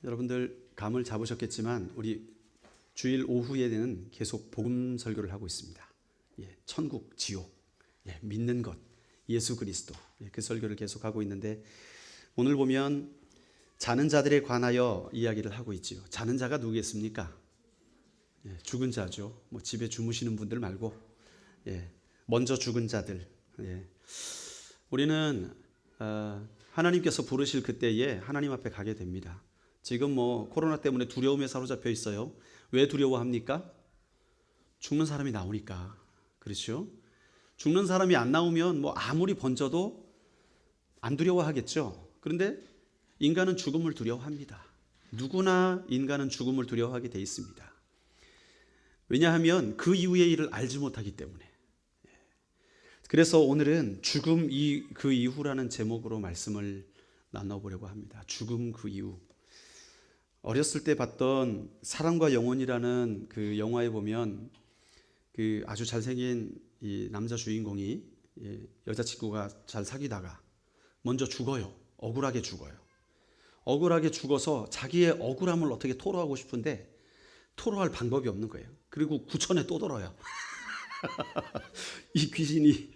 여러분들 감을 잡으셨겠지만 우리 주일 오후에는 계속 복음 설교를 하고 있습니다. 천국, 지옥, 믿는 것, 예수 그리스도, 그 설교를 계속하고 있는데 오늘 보면 자는 자들에 관하여 이야기를 하고 있지요. 자는 자가 누구겠습니까? 죽은 자죠. 집에 주무시는 분들 말고 먼저 죽은 자들. 우리는 하나님께서 부르실 그때에 하나님 앞에 가게 됩니다. 지금 코로나 때문에 두려움에 사로잡혀 있어요. 왜 두려워합니까? 죽는 사람이 나오니까. 그렇죠? 죽는 사람이 안 나오면 아무리 번져도 안 두려워하겠죠. 그런데 인간은 죽음을 두려워합니다. 누구나 인간은 죽음을 두려워하게 돼 있습니다. 왜냐하면 그 이후의 일을 알지 못하기 때문에. 그래서 오늘은 죽음 그 이후라는 제목으로 말씀을 나눠보려고 합니다. 죽음 그 이후. 어렸을 때 봤던 사랑과 영혼이라는 그 영화에 보면 그 아주 잘생긴 이 남자 주인공이 여자친구가 잘 사귀다가 먼저 죽어요. 억울하게 죽어요. 억울하게 죽어서 자기의 억울함을 어떻게 토로하고 싶은데 토로할 방법이 없는 거예요. 그리고 구천에 또 돌아요. 이 귀신이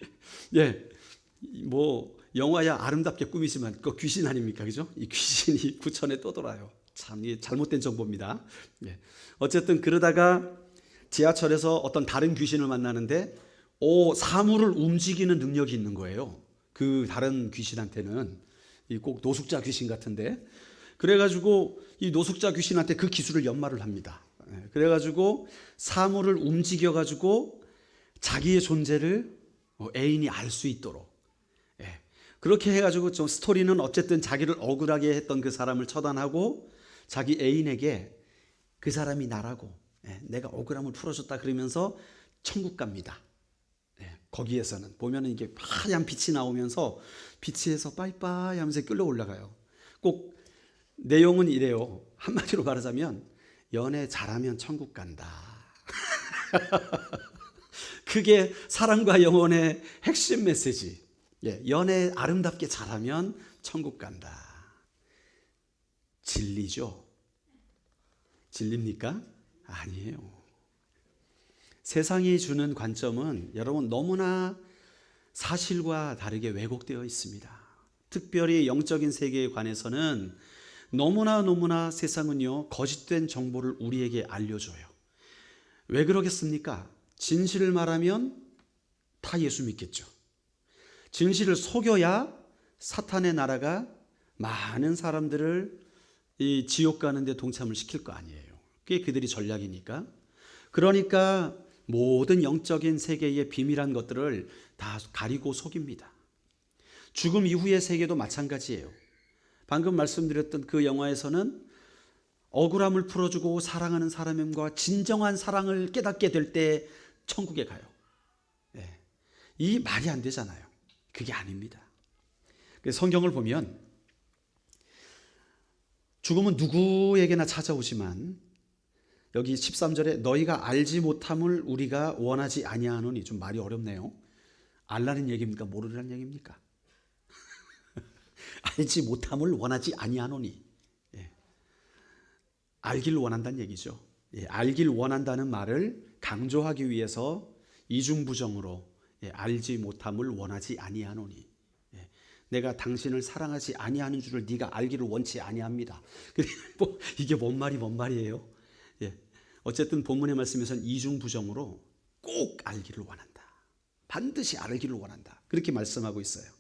영화야 아름답게 꾸미지만 그 귀신 아닙니까? 그죠? 이 귀신이 구천에 또 돌아요. 참 잘못된 정보입니다. 어쨌든 그러다가 지하철에서 어떤 다른 귀신을 만나는데 사물을 움직이는 능력이 있는 거예요. 그 다른 귀신한테는 꼭 노숙자 귀신 같은데 그래가지고 이 노숙자 귀신한테 그 기술을 연마를 합니다. 그래가지고 사물을 움직여가지고 자기의 존재를 애인이 알 수 있도록 그렇게 해가지고 좀 스토리는 어쨌든 자기를 억울하게 했던 그 사람을 처단하고 자기 애인에게 그 사람이 나라고 내가 억울함을 풀어줬다 그러면서 천국 갑니다. 거기에서는 보면은 이게 하얀 빛이 나오면서 빛에서 빠이빠이 하면서 끌려 올라가요. 꼭 내용은 이래요. 한마디로 말하자면 연애 잘하면 천국 간다. 그게 사랑과 영혼의 핵심 메시지. 연애 아름답게 잘하면 천국 간다. 진리죠? 진리입니까? 아니에요. 세상이 주는 관점은 여러분 너무나 사실과 다르게 왜곡되어 있습니다. 특별히 영적인 세계에 관해서는 너무나 세상은요 거짓된 정보를 우리에게 알려줘요. 왜 그러겠습니까? 진실을 말하면 다 예수 믿겠죠. 진실을 속여야 사탄의 나라가 많은 사람들을 이 지옥 가는 데 동참을 시킬 거 아니에요. 그게 그들이 전략이니까. 그러니까 모든 영적인 세계의 비밀한 것들을 다 가리고 속입니다. 죽음 이후의 세계도 마찬가지예요. 방금 말씀드렸던 그 영화에서는 억울함을 풀어주고 사랑하는 사람과 진정한 사랑을 깨닫게 될 때 천국에 가요. 이 말이 안 되잖아요. 그게 아닙니다. 성경을 보면 죽음은 누구에게나 찾아오지만 여기 13절에 너희가 알지 못함을 우리가 원하지 아니하노니 좀 말이 어렵네요. 알라는 얘기입니까? 모르라는 얘기입니까? 알지 못함을 원하지 아니하노니 알길 원한다는 얘기죠. 알길 원한다는 말을 강조하기 위해서 이중부정으로 알지 못함을 원하지 아니하노니 내가 당신을 사랑하지 아니하는 줄을 네가 알기를 원치 아니합니다. 이게 뭔 말이에요? 어쨌든 본문의 말씀에서는 이중부정으로 꼭 알기를 원한다. 반드시 알기를 원한다. 그렇게 말씀하고 있어요.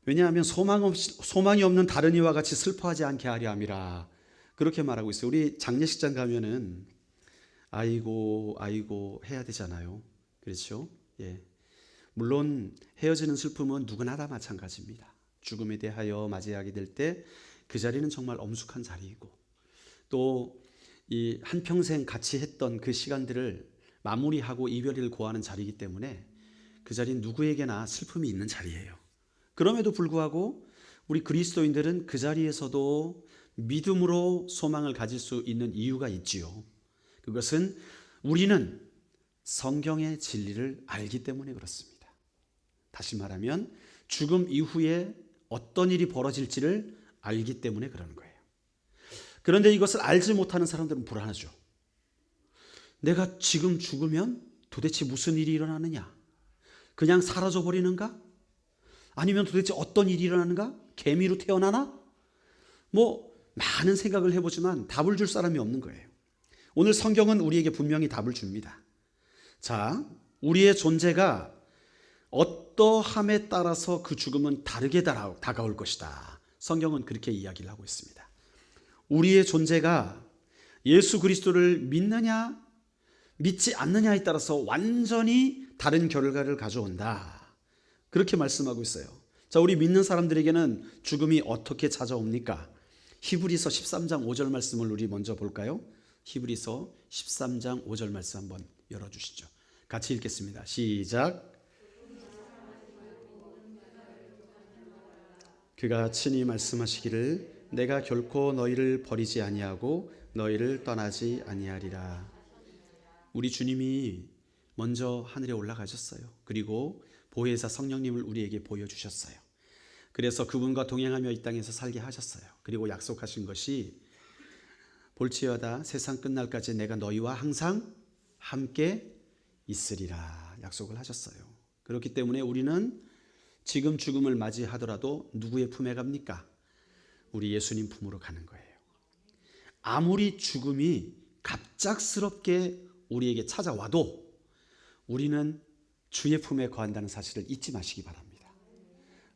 왜냐하면 소망이 없는 다른 이와 같이 슬퍼하지 않게 하려 함이라. 그렇게 말하고 있어요. 우리 장례식장 가면은 아이고 해야 되잖아요. 그렇죠? 물론 헤어지는 슬픔은 누구나 다 마찬가지입니다. 죽음에 대하여 맞이하게 될 때 그 자리는 정말 엄숙한 자리이고 또 이 한평생 같이 했던 그 시간들을 마무리하고 이별을 고하는 자리이기 때문에 그 자리는 누구에게나 슬픔이 있는 자리예요. 그럼에도 불구하고 우리 그리스도인들은 그 자리에서도 믿음으로 소망을 가질 수 있는 이유가 있지요. 그것은 우리는 성경의 진리를 알기 때문에 그렇습니다. 다시 말하면 죽음 이후에 어떤 일이 벌어질지를 알기 때문에 그러는 거예요. 그런데 이것을 알지 못하는 사람들은 불안하죠. 내가 지금 죽으면 도대체 무슨 일이 일어나느냐? 그냥 사라져 버리는가? 아니면 도대체 어떤 일이 일어나는가? 개미로 태어나나? 많은 생각을 해보지만 답을 줄 사람이 없는 거예요. 오늘 성경은 우리에게 분명히 답을 줍니다. 자, 우리의 존재가 어떠함에 따라서 그 죽음은 다르게 다가올 것이다. 성경은 그렇게 이야기를 하고 있습니다. 우리의 존재가 예수 그리스도를 믿느냐 믿지 않느냐에 따라서 완전히 다른 결과를 가져온다. 그렇게 말씀하고 있어요. 자, 우리 믿는 사람들에게는 죽음이 어떻게 찾아옵니까? 히브리서 13장 5절 말씀을 우리 먼저 볼까요? 히브리서 13장 5절 말씀 한번 열어주시죠. 같이 읽겠습니다. 시작. 그가 친히 말씀하시기를 내가 결코 너희를 버리지 아니하고 너희를 떠나지 아니하리라. 우리 주님이 먼저 하늘에 올라가셨어요. 그리고 보혜사 성령님을 우리에게 보여주셨어요. 그래서 그분과 동행하며 이 땅에서 살게 하셨어요. 그리고 약속하신 것이 볼지어다 세상 끝날까지 내가 너희와 항상 함께 있으리라 약속을 하셨어요. 그렇기 때문에 우리는 지금 죽음을 맞이하더라도 누구의 품에 갑니까? 우리 예수님 품으로 가는 거예요. 아무리 죽음이 갑작스럽게 우리에게 찾아와도 우리는 주의 품에 거한다는 사실을 잊지 마시기 바랍니다.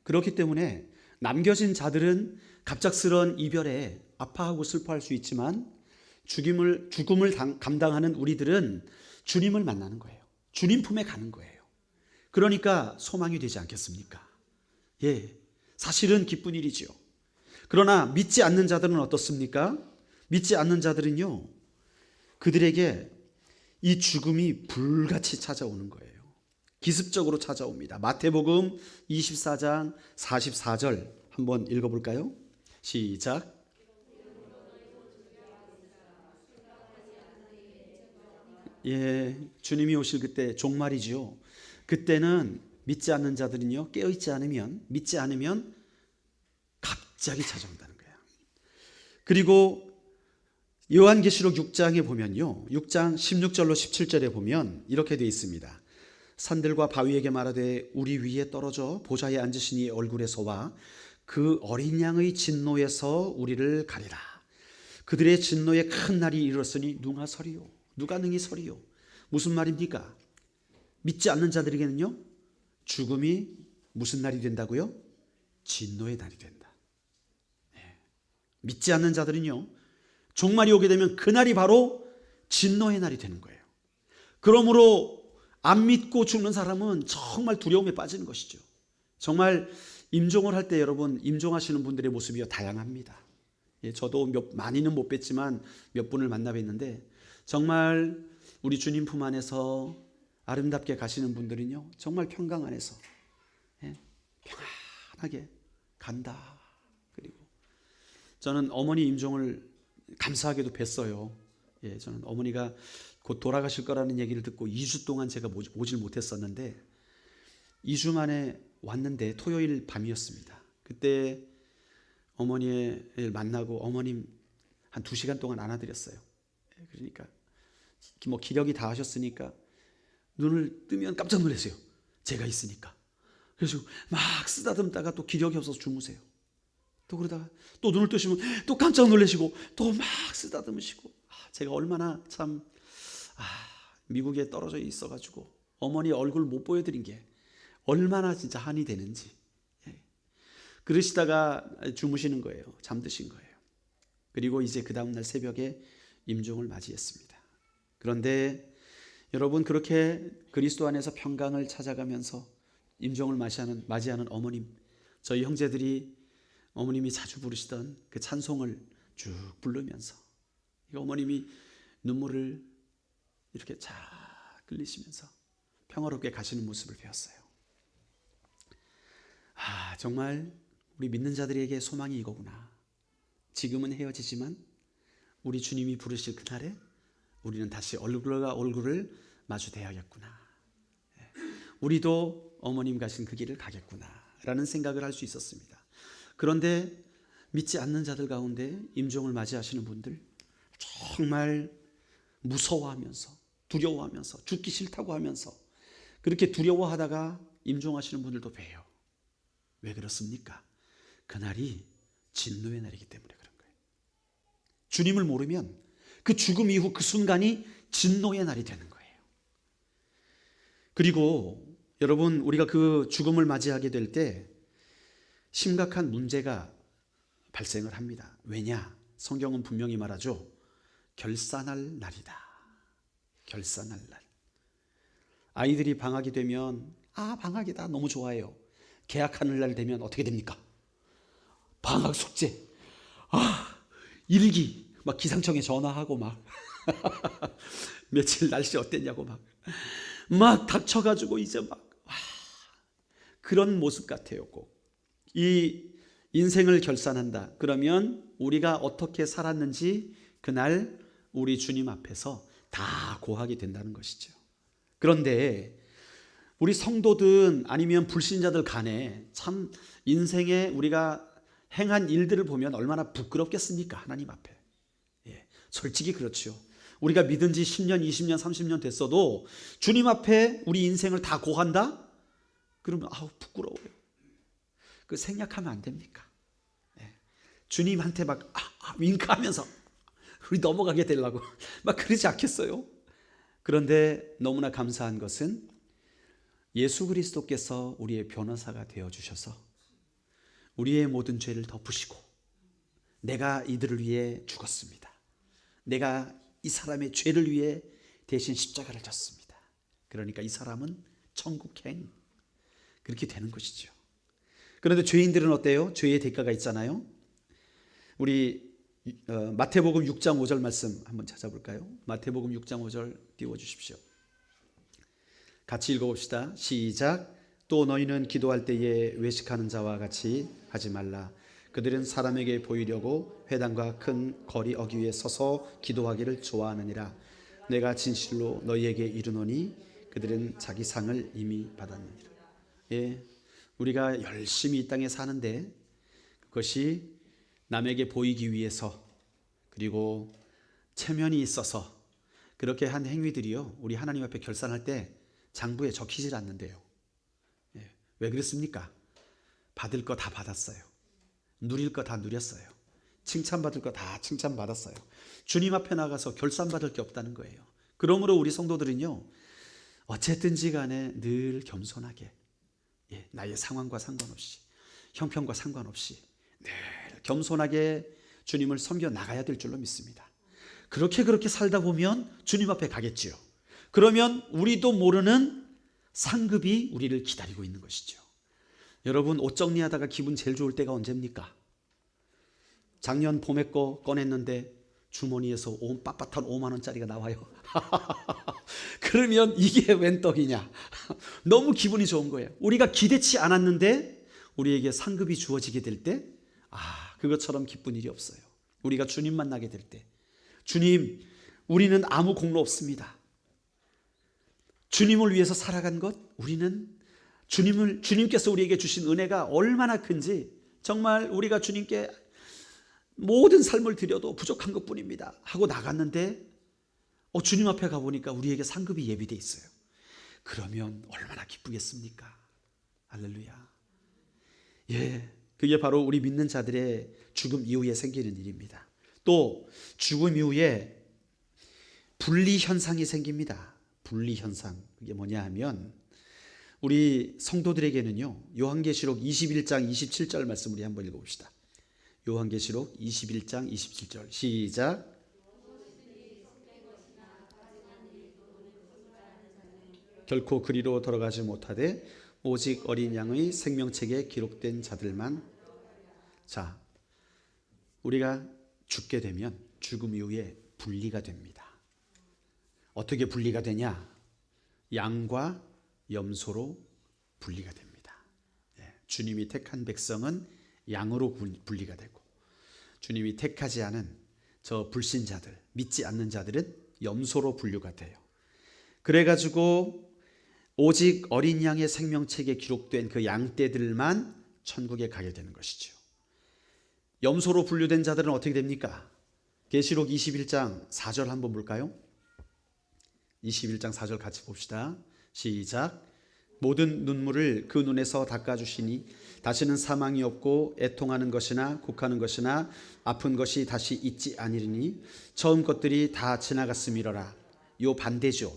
그렇기 때문에 남겨진 자들은 갑작스러운 이별에 아파하고 슬퍼할 수 있지만 죽음을 감당하는 우리들은 주님을 만나는 거예요. 주님 품에 가는 거예요. 그러니까 소망이 되지 않겠습니까? 예, 사실은 기쁜 일이지요. 그러나 믿지 않는 자들은 어떻습니까? 믿지 않는 자들은요, 그들에게 이 죽음이 불같이 찾아오는 거예요. 기습적으로 찾아옵니다. 마태복음 24장 44절 한번 읽어볼까요? 시작. 예, 주님이 오실 그때 종말이지요. 그때는 믿지 않는 자들은요, 깨어있지 않으면, 믿지 않으면 갑자기 찾아온다는 거예요. 그리고 요한계시록 6장에 보면요, 6장 16절로 17절에 보면 이렇게 되어 있습니다. 산들과 바위에게 말하되 우리 위에 떨어져 보좌에 앉으신 이의 얼굴에서와 그 어린 양의 진노에서 우리를 가리라. 그들의 진노의 큰 날이 이르렀으니 누가 서리요? 누가 능히 서리요? 무슨 말입니까? 믿지 않는 자들에게는요, 죽음이 무슨 날이 된다고요? 진노의 날이 된다. 네. 믿지 않는 자들은요, 종말이 오게 되면 그날이 바로 진노의 날이 되는 거예요. 그러므로 안 믿고 죽는 사람은 정말 두려움에 빠지는 것이죠. 정말 임종을 할 때 여러분, 임종하시는 분들의 모습이 다양합니다. 예, 저도 많이는 못 뵀지만 몇 분을 만나 뵀는데 정말 우리 주님 품 안에서 아름답게 가시는 분들은요, 정말 평강 안에서 평안하게 간다. 그리고 저는 어머니 임종을 감사하게도 뵀어요. 예, 저는 어머니가 곧 돌아가실 거라는 얘기를 듣고 2주 동안 제가 오질 못했었는데 2주 만에 왔는데 토요일 밤이었습니다. 그때 어머니를 만나고 어머님 한 2시간 동안 안아드렸어요. 그러니까 기력이 다 하셨으니까 눈을 뜨면 깜짝 놀라세요. 제가 있으니까. 그래서 막 쓰다듬다가 또 기력이 없어서 주무세요. 또 그러다가 또 눈을 뜨시면 또 깜짝 놀라시고 또 막 쓰다듬으시고, 제가 얼마나 참 미국에 떨어져 있어가지고 어머니 얼굴 못 보여드린 게 얼마나 진짜 한이 되는지. 그러시다가 주무시는 거예요. 잠드신 거예요. 그리고 이제 그 다음날 새벽에 임종을 맞이했습니다. 그런데 여러분, 그렇게 그리스도 안에서 평강을 찾아가면서 임종을 맞이하는 어머님, 저희 형제들이 어머님이 자주 부르시던 그 찬송을 쭉 부르면서 어머님이 눈물을 이렇게 쫙 흘리시면서 평화롭게 가시는 모습을 배웠어요. 정말 우리 믿는 자들에게 소망이 이거구나. 지금은 헤어지지만 우리 주님이 부르실 그날에 우리는 다시 얼굴과 얼굴을 마주대야겠구나. 우리도 어머님 가신 그 길을 가겠구나 라는 생각을 할 수 있었습니다. 그런데 믿지 않는 자들 가운데 임종을 맞이하시는 분들 정말 무서워하면서 두려워하면서 죽기 싫다고 하면서 그렇게 두려워하다가 임종하시는 분들도 봬요. 왜 그렇습니까? 그날이 진노의 날이기 때문에 그런 거예요. 주님을 모르면 그 죽음 이후 그 순간이 진노의 날이 되는 거예요. 그리고 여러분, 우리가 그 죽음을 맞이하게 될 때 심각한 문제가 발생을 합니다. 왜냐? 성경은 분명히 말하죠. 결산할 날이다. 결산할 날. 아이들이 방학이 되면 방학이다 너무 좋아해요. 개학하는 날 되면 어떻게 됩니까? 방학 숙제, 일기, 막 기상청에 전화하고 막 며칠 날씨 어땠냐고 막 닥쳐가지고 이제 그런 모습 같아요. 꼭 이 인생을 결산한다. 그러면 우리가 어떻게 살았는지 그날 우리 주님 앞에서 다 고하게 된다는 것이죠. 그런데 우리 성도든 아니면 불신자들 간에 참 인생에 우리가 행한 일들을 보면 얼마나 부끄럽겠습니까? 하나님 앞에. 솔직히 그렇죠. 우리가 믿은 지 10년, 20년, 30년 됐어도 주님 앞에 우리 인생을 다 고한다? 그러면 부끄러워요. 그 생략하면 안 됩니까? 주님한테 막 윙크하면서 우리 넘어가게 되려고 막 그러지 않겠어요? 그런데 너무나 감사한 것은 예수 그리스도께서 우리의 변호사가 되어주셔서 우리의 모든 죄를 덮으시고 내가 이들을 위해 죽었습니다. 내가 이 사람의 죄를 위해 대신 십자가를 졌습니다. 그러니까 이 사람은 천국행 그렇게 되는 것이죠. 그런데 죄인들은 어때요? 죄의 대가가 있잖아요. 우리 마태복음 6장 5절 말씀 한번 찾아볼까요? 마태복음 6장 5절 띄워주십시오. 같이 읽어봅시다. 시작. 또 너희는 기도할 때에 외식하는 자와 같이 하지 말라. 그들은 사람에게 보이려고 회당과 큰 거리 어귀에 서서 기도하기를 좋아하느니라. 내가 진실로 너희에게 이르노니 그들은 자기 상을 이미 받았느니라. 우리가 열심히 이 땅에 사는데 그것이 남에게 보이기 위해서 그리고 체면이 있어서 그렇게 한 행위들이요, 우리 하나님 앞에 결산할 때 장부에 적히질 않는데요. 왜 그렇습니까? 받을 거 다 받았어요. 누릴 거 다 누렸어요. 칭찬받을 거 다 칭찬받았어요. 주님 앞에 나가서 결산받을 게 없다는 거예요. 그러므로 우리 성도들은요, 어쨌든지 간에 늘 겸손하게, 나의 상황과 상관없이, 형편과 상관없이 늘 겸손하게 주님을 섬겨 나가야 될 줄로 믿습니다. 그렇게 살다 보면 주님 앞에 가겠지요. 그러면 우리도 모르는 상급이 우리를 기다리고 있는 것이죠. 여러분, 옷 정리하다가 기분 제일 좋을 때가 언제입니까? 작년 봄에 거 꺼냈는데 주머니에서 빳빳한 5만 원짜리가 나와요. 그러면 이게 웬 떡이냐? 너무 기분이 좋은 거예요. 우리가 기대치 않았는데 우리에게 상급이 주어지게 될 때, 그것처럼 기쁜 일이 없어요. 우리가 주님 만나게 될 때, 주님, 우리는 아무 공로 없습니다. 주님을 위해서 살아간 것, 우리는 주님께서 우리에게 주신 은혜가 얼마나 큰지 정말 우리가 주님께 모든 삶을 드려도 부족한 것뿐입니다 하고 나갔는데 주님 앞에 가보니까 우리에게 상급이 예비되어 있어요. 그러면 얼마나 기쁘겠습니까? 할렐루야. 그게 바로 우리 믿는 자들의 죽음 이후에 생기는 일입니다. 또 죽음 이후에 분리 현상이 생깁니다. 분리 현상, 그게 뭐냐 하면 우리 성도들에게는요, 요한계시록 21장 27절 말씀 우리 한번 읽어봅시다. 요한계시록 21장 27절 시작. 결코 그리로 돌아가지 못하되 오직 어린 양의 생명책에 기록된 자들만. 자, 우리가 죽게 되면 죽음 이후에 분리가 됩니다. 어떻게 분리가 되냐? 양과 염소로 분리가 됩니다. 주님이 택한 백성은 양으로 분리가 되고, 주님이 택하지 않은 저 불신자들, 믿지 않는 자들은 염소로 분류가 돼요. 그래가지고 오직 어린 양의 생명책에 기록된 그 양떼들만 천국에 가게 되는 것이죠. 염소로 분류된 자들은 어떻게 됩니까? 계시록 21장 4절 한번 볼까요? 21장 4절 같이 봅시다. 시작. 모든 눈물을 그 눈에서 닦아주시니 다시는 사망이 없고 애통하는 것이나 곡하는 것이나 아픈 것이 다시 있지 아니리니 처음 것들이 다 지나갔음이러라. 요 반대죠.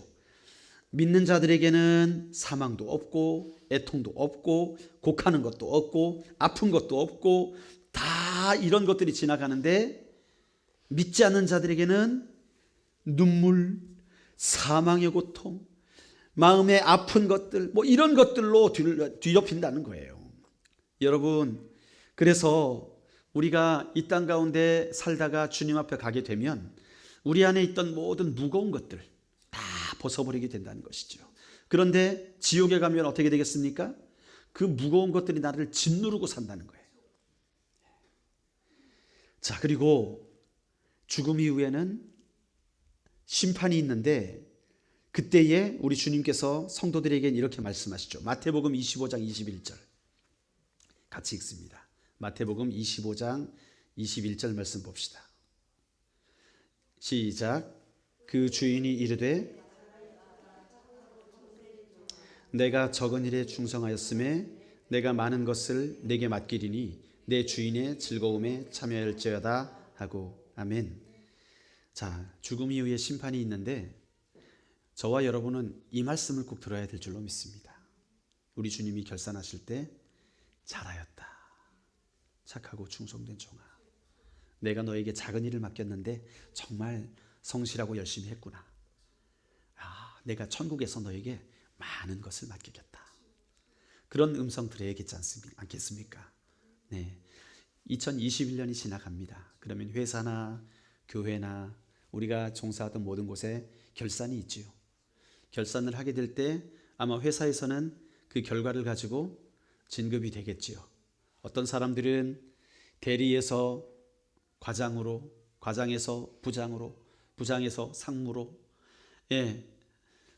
믿는 자들에게는 사망도 없고 애통도 없고 곡하는 것도 없고 아픈 것도 없고 다 이런 것들이 지나가는데, 믿지 않는 자들에게는 눈물, 사망의 고통, 마음에 아픈 것들, 뭐 이런 것들로 뒤덮인다는 거예요. 여러분, 그래서 우리가 이 땅 가운데 살다가 주님 앞에 가게 되면 우리 안에 있던 모든 무거운 것들 다 벗어버리게 된다는 것이죠. 그런데 지옥에 가면 어떻게 되겠습니까? 그 무거운 것들이 나를 짓누르고 산다는 거예요. 자, 그리고 죽음 이후에는 심판이 있는데, 그때에 우리 주님께서 성도들에게 이렇게 말씀하시죠. 마태복음 25장 21절 같이 읽습니다. 마태복음 25장 21절 말씀 봅시다. 시작. 그 주인이 이르되 내가 적은 일에 충성하였음에 내가 많은 것을 내게 맡기리니 내 주인의 즐거움에 참여할지어다 하고. 아멘. 자, 죽음 이후에 심판이 있는데 저와 여러분은 이 말씀을 꼭 들어야 될 줄로 믿습니다. 우리 주님이 결산하실 때 잘하였다, 착하고 충성된 종아, 내가 너에게 작은 일을 맡겼는데 정말 성실하고 열심히 했구나. 내가 천국에서 너에게 많은 것을 맡기겠다. 그런 음성 들어야겠지 않겠습니까? 네, 2021년이 지나갑니다. 그러면 회사나 교회나 우리가 종사하던 모든 곳에 결산이 있지요. 결산을 하게 될 때 아마 회사에서는 그 결과를 가지고 진급이 되겠지요. 어떤 사람들은 대리에서 과장으로, 과장에서 부장으로, 부장에서 상무로,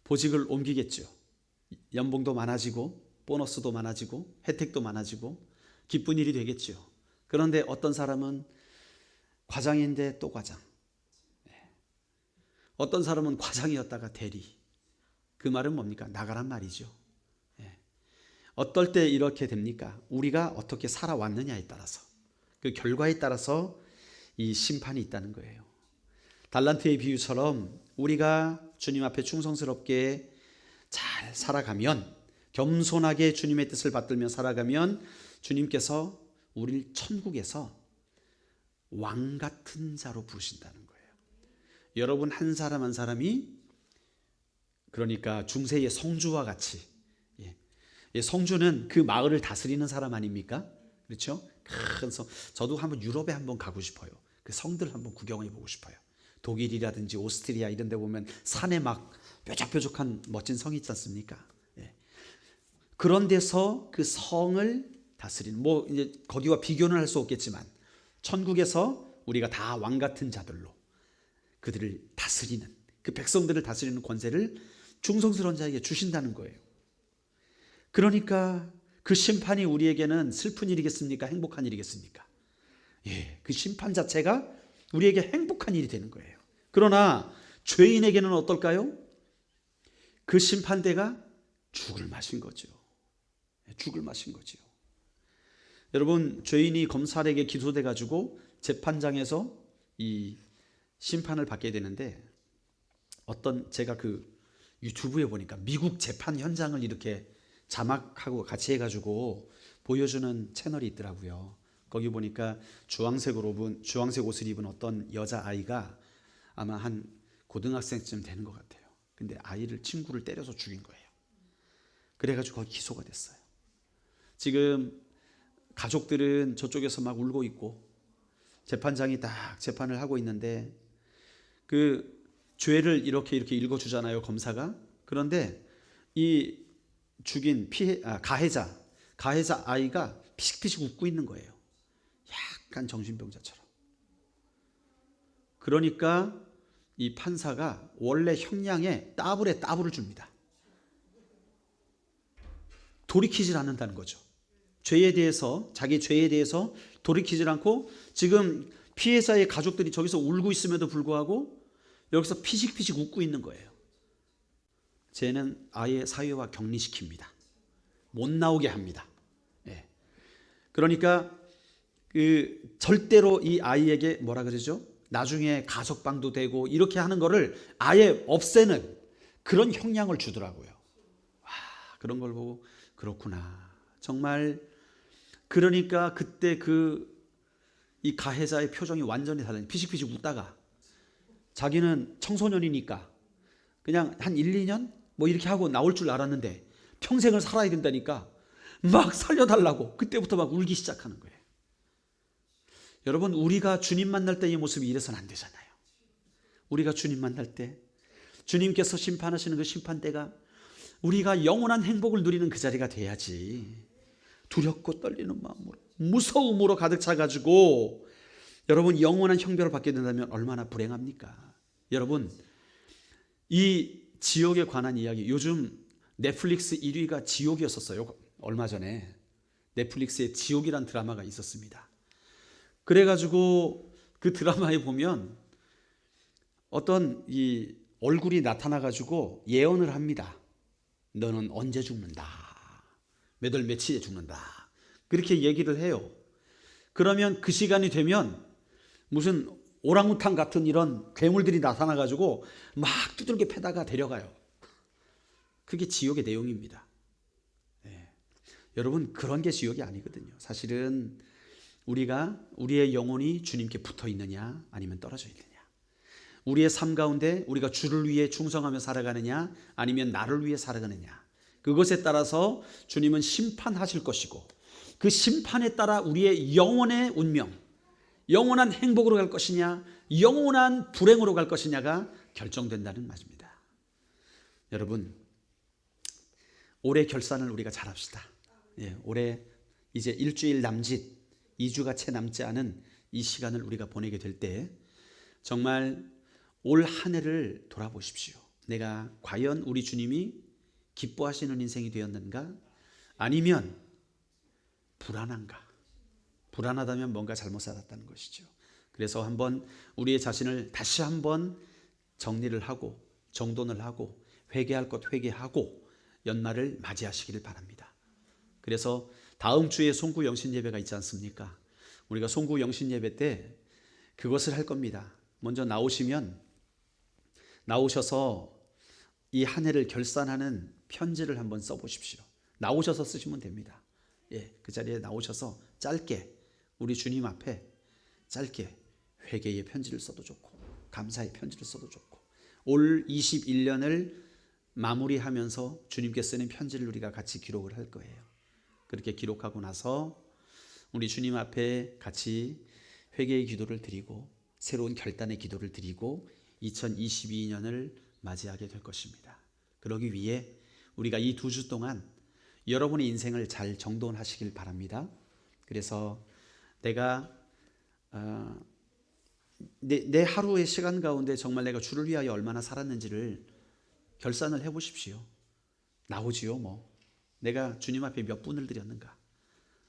보직을 옮기겠죠. 연봉도 많아지고 보너스도 많아지고 혜택도 많아지고 기쁜 일이 되겠죠. 그런데 어떤 사람은 과장인데 또 과장, 어떤 사람은 과장이었다가 대리. 그 말은 뭡니까? 나가란 말이죠. 어떨 때 이렇게 됩니까? 우리가 어떻게 살아왔느냐에 따라서, 그 결과에 따라서 이 심판이 있다는 거예요. 달란트의 비유처럼 우리가 주님 앞에 충성스럽게 잘 살아가면, 겸손하게 주님의 뜻을 받들며 살아가면 주님께서 우리를 천국에서 왕 같은 자로 부르신다는 거예요. 여러분 한 사람 한 사람이, 그러니까 중세의 성주와 같이, 성주는 그 마을을 다스리는 사람 아닙니까? 그렇죠? 그래서 저도 한번 유럽에 한번 가고 싶어요. 그 성들 한번 구경해 보고 싶어요. 독일이라든지 오스트리아 이런 데 보면 산에 막 뾰족뾰족한 멋진 성이 있지 않습니까? 그런 데서 그 성을 다스리는, 뭐 이제 거기와 비교는 할 수 없겠지만 천국에서 우리가 다 왕 같은 자들로 그들을 다스리는, 그 백성들을 다스리는 권세를 충성스러운 자에게 주신다는 거예요. 그러니까 그 심판이 우리에게는 슬픈 일이겠습니까? 행복한 일이겠습니까? 그 심판 자체가 우리에게 행복한 일이 되는 거예요. 그러나 죄인에게는 어떨까요? 그 심판대가 죽을 맛인 거죠. 죽을 맛인 거죠. 여러분, 죄인이 검찰에게 기소돼 가지고 재판장에서 이 심판을 받게 되는데, 제가 그 유튜브에 보니까 미국 재판 현장을 이렇게 자막하고 같이 해가지고 보여주는 채널이 있더라고요. 거기 보니까 주황색 옷을 입은 어떤 여자아이가 아마 한 고등학생쯤 되는 것 같아요. 근데 친구를 때려서 죽인 거예요. 그래가지고 거기 기소가 됐어요. 지금 가족들은 저쪽에서 막 울고 있고 재판장이 딱 재판을 하고 있는데, 그 죄를 이렇게 읽어주잖아요, 검사가. 그런데 이 죽인 가해자 아이가 피식피식 웃고 있는 거예요. 약간 정신병자처럼. 그러니까 이 판사가 원래 형량에 따블을 줍니다. 돌이키질 않는다는 거죠. 죄에 대해서, 자기 죄에 대해서 돌이키질 않고 지금 피해자의 가족들이 저기서 울고 있음에도 불구하고 여기서 피식피식 웃고 있는 거예요. 쟤는 아예 사회와 격리시킵니다. 못 나오게 합니다. 예. 그러니까 절대로 이 아이에게 뭐라 그러죠? 나중에 가석방도 되고 이렇게 하는 거를 아예 없애는 그런 형량을 주더라고요. 와, 그런 걸 보고 그렇구나. 정말 그러니까 그때 이 가해자의 표정이 완전히 달라요. 피식피식 웃다가 자기는 청소년이니까 그냥 한 1, 2년 뭐 이렇게 하고 나올 줄 알았는데 평생을 살아야 된다니까 막 살려달라고 그때부터 막 울기 시작하는 거예요. 여러분, 우리가 주님 만날 때의 모습이 이래서는 안 되잖아요. 우리가 주님 만날 때 주님께서 심판하시는 그 심판대가 우리가 영원한 행복을 누리는 그 자리가 돼야지. 두렵고 떨리는 마음으로 무서움으로 가득 차가지고 여러분 영원한 형벌을 받게 된다면 얼마나 불행합니까? 여러분, 이 지옥에 관한 이야기, 요즘 넷플릭스 1위가 지옥이었었어요. 얼마 전에 넷플릭스에 지옥이란 드라마가 있었습니다. 그래가지고 그 드라마에 보면 어떤 이 얼굴이 나타나가지고 예언을 합니다. 너는 언제 죽는다. 몇 월 며칠에 죽는다. 그렇게 얘기를 해요. 그러면 그 시간이 되면 무슨 오랑우탄 같은 이런 괴물들이 나타나가지고 막 두들겨 패다가 데려가요. 그게 지옥의 내용입니다. 네. 여러분, 그런 게 지옥이 아니거든요. 사실은 우리의 영혼이 주님께 붙어 있느냐 아니면 떨어져 있느냐, 우리의 삶 가운데 우리가 주를 위해 충성하며 살아가느냐 아니면 나를 위해 살아가느냐, 그것에 따라서 주님은 심판하실 것이고 그 심판에 따라 우리의 영혼의 운명, 영원한 행복으로 갈 것이냐 영원한 불행으로 갈 것이냐가 결정된다는 말입니다. 여러분, 올해 결산을 우리가 잘합시다. 예, 올해 이제 일주일 남짓, 2주가 채 남지 않은 이 시간을 우리가 보내게 될 때 정말 올 한 해를 돌아보십시오. 내가 과연 우리 주님이 기뻐하시는 인생이 되었는가? 아니면 불안한가? 불안하다면 뭔가 잘못 살았다는 것이죠. 그래서 한번 우리의 자신을 다시 한번 정리를 하고 정돈을 하고 회개할 것 회개하고 연말을 맞이하시기를 바랍니다. 그래서 다음 주에 송구 영신 예배가 있지 않습니까? 우리가 송구 영신 예배 때 그것을 할 겁니다. 먼저 나오셔서 이 한 해를 결산하는 편지를 한번 써보십시오. 나오셔서 쓰시면 됩니다. 예, 그 자리에 나오셔서 짧게 우리 주님 앞에 짧게 회개의 편지를 써도 좋고 감사의 편지를 써도 좋고 올 21년을 마무리하면서 주님께 쓰는 편지를 우리가 같이 기록을 할 거예요. 그렇게 기록하고 나서 우리 주님 앞에 같이 회개의 기도를 드리고 새로운 결단의 기도를 드리고 2022년을 맞이하게 될 것입니다. 그러기 위해 우리가 이 2주 동안 여러분의 인생을 잘 정돈하시길 바랍니다. 그래서 내가 내 하루의 시간 가운데 정말 내가 주를 위하여 얼마나 살았는지를 결산을 해보십시오. 나오지요. 뭐 내가 주님 앞에 몇 분을 드렸는가,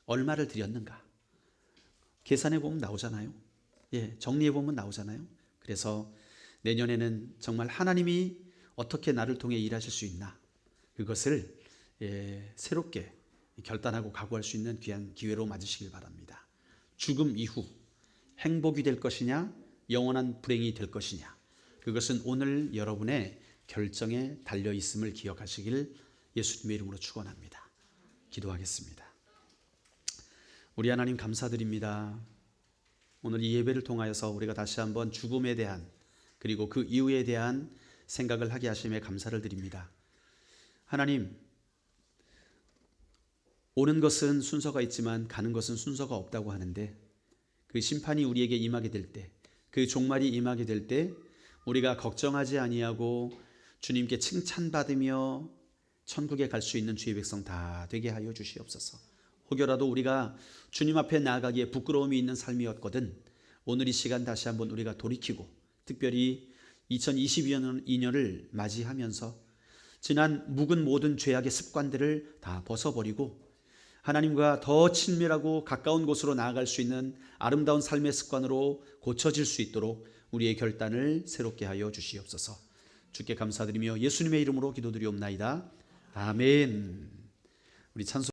얼마를 드렸는가 계산해보면 나오잖아요. 예, 정리해보면 나오잖아요. 그래서 내년에는 정말 하나님이 어떻게 나를 통해 일하실 수 있나, 그것을 새롭게 결단하고 각오할 수 있는 귀한 기회로 맞으시길 바랍니다. 죽음 이후 행복이 될 것이냐 영원한 불행이 될 것이냐, 그것은 오늘 여러분의 결정에 달려 있음을 기억하시길 예수님의 이름으로 축원합니다. 기도하겠습니다. 우리 하나님 감사드립니다. 오늘 이 예배를 통하여서 우리가 다시 한번 죽음에 대한 그리고 그 이후에 대한 생각을 하게 하심에 감사를 드립니다. 하나님, 오는 것은 순서가 있지만 가는 것은 순서가 없다고 하는데 그 심판이 우리에게 임하게 될 때, 그 종말이 임하게 될 때 우리가 걱정하지 아니하고 주님께 칭찬받으며 천국에 갈 수 있는 주의 백성 다 되게 하여 주시옵소서. 혹여라도 우리가 주님 앞에 나아가기에 부끄러움이 있는 삶이었거든 오늘 이 시간 다시 한번 우리가 돌이키고 특별히 2022년을 맞이하면서 지난 묵은 모든 죄악의 습관들을 다 벗어버리고 하나님과 더 친밀하고 가까운 곳으로 나아갈 수 있는 아름다운 삶의 습관으로 고쳐질 수 있도록 우리의 결단을 새롭게 하여 주시옵소서. 주께 감사드리며 예수님의 이름으로 기도드리옵나이다. 아멘. 우리 찬송